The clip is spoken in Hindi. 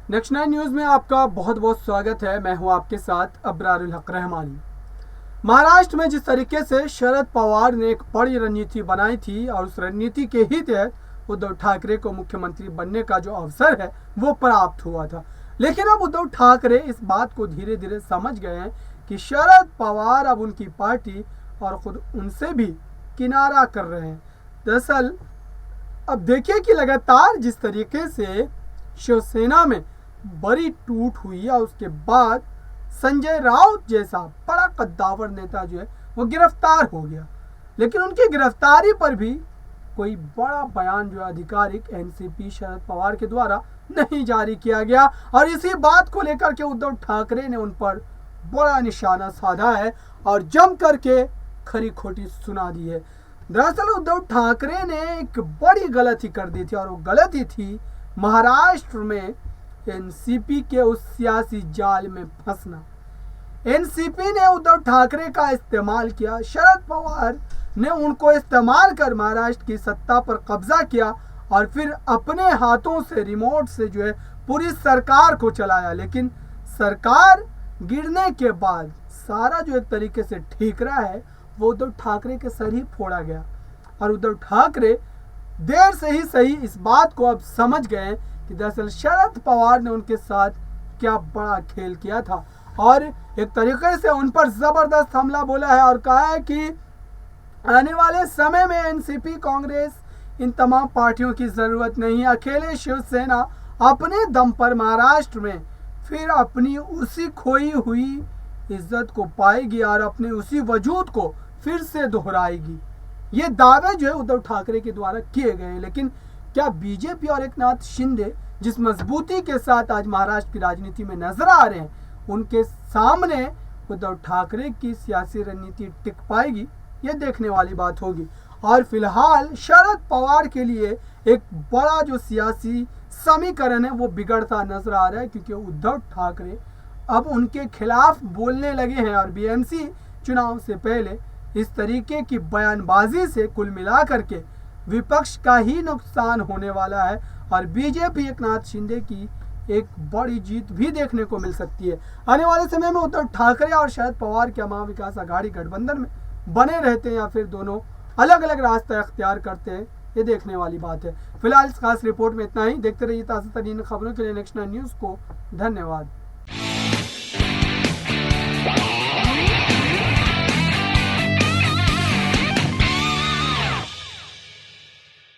नेक्स्ट 9 न्यूज़ में आपका बहुत बहुत स्वागत है। मैं हूं आपके साथ अबरारुल हक रहमानी। महाराष्ट्र में जिस तरीके से शरद पवार ने एक बड़ी रणनीति बनाई थी और उस रणनीति के ही तहत उद्धव ठाकरे को मुख्यमंत्री बनने का जो अवसर है वो प्राप्त हुआ था, लेकिन अब उद्धव ठाकरे इस बात को धीरे धीरे समझ गए हैं कि शरद पवार अब उनकी पार्टी और खुद उनसे भी किनारा कर रहे हैं। दरअसल अब देखिए कि लगातार जिस तरीके से शिवसेना में बड़ी टूट हुई और उसके बाद संजय राउत जैसा बड़ा कद्दावर नेता जो है वो गिरफ्तार हो गया, लेकिन उनकी गिरफ्तारी पर भी कोई बड़ा बयान जो आधिकारिक एनसीपी शरद पवार के द्वारा नहीं जारी किया गया और इसी बात को लेकर के उद्धव ठाकरे ने उन पर बड़ा निशाना साधा है और जम करके खरी खोटी सुना दी है। दरअसल उद्धव ठाकरे ने एक बड़ी गलती कर दी थी और वो गलती थी महाराष्ट्र में एनसीपी के उस सियासी जाल में फंसना। एनसीपी ने उद्धव ठाकरे का इस्तेमाल किया, शरद पवार ने उनको इस्तेमाल कर महाराष्ट्र की सत्ता पर कब्जा किया और फिर अपने हाथों से रिमोट से जो है पूरी सरकार को चलाया। लेकिन सरकार गिरने के बाद सारा जो एक तरीके से ठीक रहा है वो उद्धव ठाकरे के सर ही फोड़ा गया और उद्धव ठाकरे देर से ही सही इस बात को अब समझ गए कि दरअसल शरद पवार ने उनके साथ क्या बड़ा खेल किया था और एक तरीके से उन पर जबरदस्त हमला बोला है और कहा है कि आने वाले समय में एनसीपी कांग्रेस इन तमाम पार्टियों की जरूरत नहीं है। अकेले शिवसेना अपने दम पर महाराष्ट्र में फिर अपनी उसी खोई हुई इज्जत को पाएगी और अपने उसी वजूद को फिर से दोहराएगी। ये दावे जो है उद्धव ठाकरे के द्वारा किए गए हैं, लेकिन क्या बीजेपी और एकनाथ शिंदे जिस मजबूती के साथ आज महाराष्ट्र की राजनीति में नजर आ रहे हैं उनके सामने उद्धव ठाकरे की सियासी रणनीति टिक पाएगी, ये देखने वाली बात होगी। और फिलहाल शरद पवार के लिए एक बड़ा जो सियासी समीकरण है वो बिगड़ता नजर आ रहा है, क्योंकि उद्धव ठाकरे अब उनके खिलाफ बोलने लगे हैं और बीएमसी चुनाव से पहले इस तरीके की बयानबाजी से कुल मिलाकर के विपक्ष का ही नुकसान होने वाला है और बीजेपी एकनाथ शिंदे की एक बड़ी जीत भी देखने को मिल सकती है। आने वाले समय में उद्धव ठाकरे और शरद पवार क्या महाविकास आघाड़ी गठबंधन में बने रहते हैं या फिर दोनों अलग अलग रास्ता अख्तियार करते हैं, ये देखने वाली बात है। फिलहाल इस खास रिपोर्ट में इतना ही। देखते रहिए ताज़ा तरीन खबरों के लिए नेक्स्ट 9 न्यूज़ को। धन्यवाद।